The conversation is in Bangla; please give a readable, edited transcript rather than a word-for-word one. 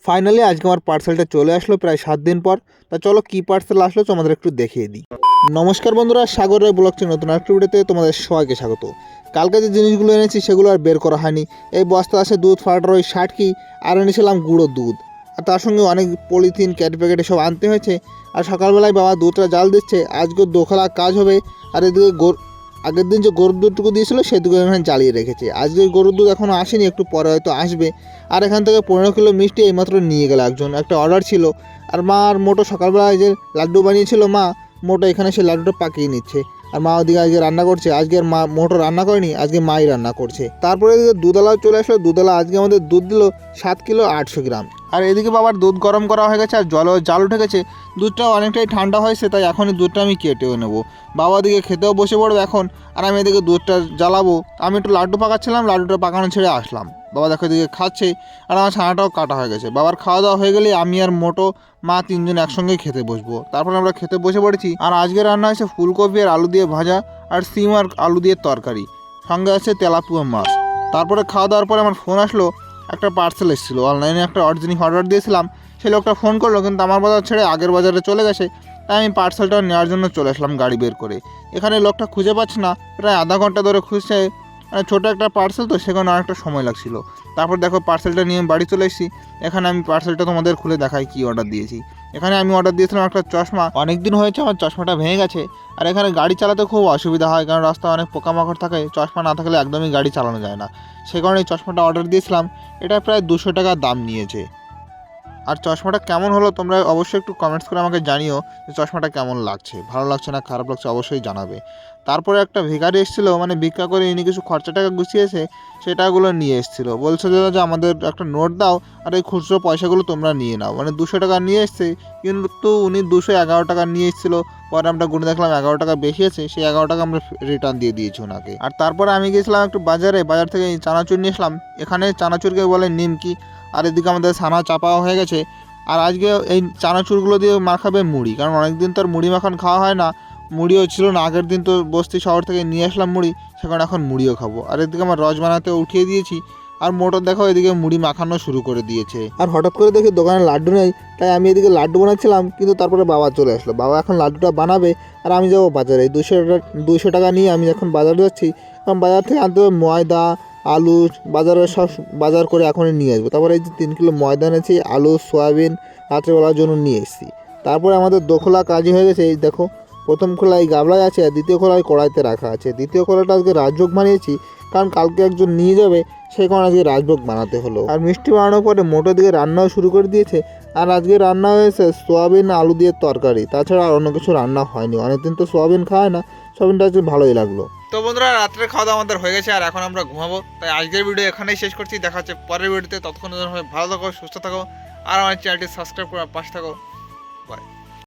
ফাইনালি আজকে আমার পার্সেলটা চলে আসলো প্রায় 7 দিন পর। তা চলো কী পার্সেল আসলো তোমাদের একটু দেখিয়ে দিই। নমস্কার বন্ধুরা, সাগর রায় ব্লগটি নতুন একটা ভিডিওতে তোমাদের সবাইকে স্বাগত। কালকে যে জিনিসগুলো এনেছি সেগুলো আর বের করা হয়নি। এই বস্তা আছে দুধ ফাটার ওই 60 আর এনেছিলাম গুঁড়ো দুধ, আর তার সঙ্গে অনেক পলিথিন ক্যাট প্যাকেট সব আনতে হয়েছে। আর সকালবেলায় বাবা দুধটা জাল দিচ্ছে, আজকে দোখালা কাজ হবে। আর এদিকে আগের দিন যে গরুর দুধটুকু দিয়েছিল সেটুকু এখানে জ্বালিয়ে রেখেছে। আজকে গরুর দুধ এখনও আসেনি, একটু পরে হয়তো আসবে। আর এখান থেকে 15 কিলো মিষ্টি এইমাত্র নিয়ে গেল একজন, একটা অর্ডার ছিল। আর মা আর মোটো সকালবেলায় যে লাড্ডু বানিয়েছিল মা, মোটো এখানে সে লাড্ডুটা পাকিয়ে নিচ্ছে। আর মা ওদিকে আজকে রান্না করছে, আজকে আর মা মোটো রান্না করেনি, আজকে মাই রান্না করছে। তারপরে এদিকে দুধওয়ালাও চলে আসলো। দুধওয়ালা আজকে আমাদের দুধ দিল 7 কিলো 800 গ্রাম। আর এদিকে বাবার দুধ গরম করা হয়ে গেছে আর জাল উঠে গেছে। দুধটাও অনেকটাই ঠান্ডা হয়েছে, তাই এখনই দুধটা আমি কেটেও নেবো। বাবা দিকে খেতেও বসে পড়বে এখন, আর আমি এদিকে দুধটা জ্বালাবো। আমি একটু লাড্ডু পাকাচ্ছিলাম, লাড্ডুটা পাকানো ছেড়ে আসলাম। বাবা দেখো এদিকে খাচ্ছে, আর আমার ছানাটাও কাটা হয়ে গেছে। বাবার খাওয়া দাওয়া হয়ে গেলে আমি আর মোটো মা তিনজন একসঙ্গেই খেতে বসবো। তারপরে আমরা খেতে বসে পড়েছি। আর আজকে রান্না হয়েছে ফুলকপি আর আলু দিয়ে ভাজা, আর সিম আর আলু দিয়ে তরকারি, সঙ্গে আছে তেলাপুয়া মাছ। তারপরে খাওয়া দাওয়ার পরে আমার ফোন আসলো, একটা পার্সেল এসেছিলো। অনলাইনে একটা জিনিস অর্ডার দিয়েছিলাম, সেই লোকটা ফোন করলো, কিন্তু আমার বাজার ছেড়ে আগের বাজারে চলে গেছে। তাই আমি পার্সেলটা নেওয়ার জন্য চলে আসলাম গাড়ি বের করে। এখানে লোকটা খুঁজে পাচ্ছি না, প্রায় আধা ঘন্টা ধরে খুঁজছে। মানে ছোটো একটা পার্সেল তো, সেখানে অনেকটা সময় লাগছিল। তারপর দেখো পার্সেলটা নিয়ে বাড়ি চলে এসেছি। এখানে আমি পার্সেলটা তোমাদের খুলে দেখাই কী অর্ডার দিয়েছি। এখানে আমি অর্ডার দিয়েছিলাম একটা চশমা। অনেক দিন হয়েছে আমার চশমাটা ভেঙে গেছে। আর এখানে গাড়ি চালাতে খুব অসুবিধা হয়, কারণ রাস্তায় অনেক পোকামাকড় থাকে, চশমা না থাকলে একদমই গাড়ি চালানো যায় না। সে কারণে এই চশমাটা অর্ডার দিয়েছিলাম। এটা প্রায় 200 টাকা দাম নিয়েছে। আর চশমাটা কেমন হলো তোমরা অবশ্যই একটু কমেন্টস করে আমাকে জানিও যে চশমাটা কেমন লাগছে, ভালো লাগছে না খারাপ লাগছে অবশ্যই জানাবে। তারপরে একটা ভিখারি এসেছিলো, মানে ভিক্ষা করে ইনি কিছু খরচা টাকা গুছিয়েছে, সেটাগুলো নিয়ে এসেছিলো। বলছে যে আমাদের একটা নোট দাও আর এই খুচরো পয়সাগুলো তোমরা নিয়ে নাও। মানে 200 টাকা নিয়ে এসছে, কিন্তু উনি 211 টাকা নিয়ে এসেছিলো। পরে আমরা গুনে দেখলাম 11 টাকা বেশি আছে, সেই 11 টাকা আমরা রিটার্ন দিয়ে দিয়েছি ওনাকে। আর তারপরে আমি গেছিলাম একটু বাজার থেকে চানাচুর নিয়ে আসলাম। এখানে চানাচুরকে বলে নিমকি। আর এদিকে আমাদের ছানা চাপাও হয়ে গেছে। আর আজকে এই চানাচুরগুলো দিয়ে মাখাবে মুড়ি, কারণ অনেক দিন তো আর মুড়ি মাখান খাওয়া হয় না। মুড়িও ছিল না, আগের দিন তো বস্তি শহর থেকে নিয়ে আসলাম মুড়ি, সেখানে এখন মুড়িও খাবো। আর এদিকে আমার রস বানাতে উঠিয়ে দিয়েছি। আর মোটর দেখো এদিকে মুড়ি মাখানো শুরু করে দিয়েছে। আর হঠাৎ করে দেখি দোকানে লাড্ডু নেই, তাই আমি এদিকে লাড্ডু বানাচ্ছিলাম, কিন্তু তারপরে বাবা চলে আসলো। বাবা এখন লাড্ডুটা বানাবে, আর আমি যাবো বাজারে। 200 টাকা নিয়ে আমি এখন বাজারে যাচ্ছি, কারণ বাজার থেকে আনতে হবে ময়দা, আলু, বাজারে সব বাজার করে এখনই নিয়ে আসবো। তারপরে এই যে 3 কিলো ময়দা এনেছি, আলু সয়াবিন রাত্রেবেলার জন্য নিয়ে এসেছি। তারপরে আমাদের দোখলা কাজই হয়ে গেছে। এই দেখো প্রথম খোলায় গাবলায় আছে, আর দ্বিতীয় খোলায় কড়াইতে রাখা আছে। দ্বিতীয় খোলাটা আজকে রাজভোগ বানিয়েছি, কারণ কালকে একজন নিয়ে যাবে, সেই কারণে আজকে রাজভোগ বানাতে হলো। আর মিষ্টি বানানোর পরে মোটো দিকে রান্নাও শুরু করে দিয়েছে। আর আজকে রান্না হয়েছে সোয়াবিন আলু দিয়ে তরকারি, তাছাড়া আর অন্য কিছু রান্না হয়নি। অনেকদিন তো সোয়াবিন খায় না, সোয়াবিনটা আজকে ভালোই লাগলো। তো বন্ধুরা, রাত্রে খাওয়া দাওয়া আমাদের হয়ে গেছে, আর এখন আমরা ঘুমাবো। তাই আজকের ভিডিও এখানেই শেষ করছি। দেখা হচ্ছে পরের ভিডিওতে। ততক্ষণ ভালো থাকো, সুস্থ থাকো, আর আমার চ্যানেলটি সাবস্ক্রাইব করে পাশে থাকো। বাই।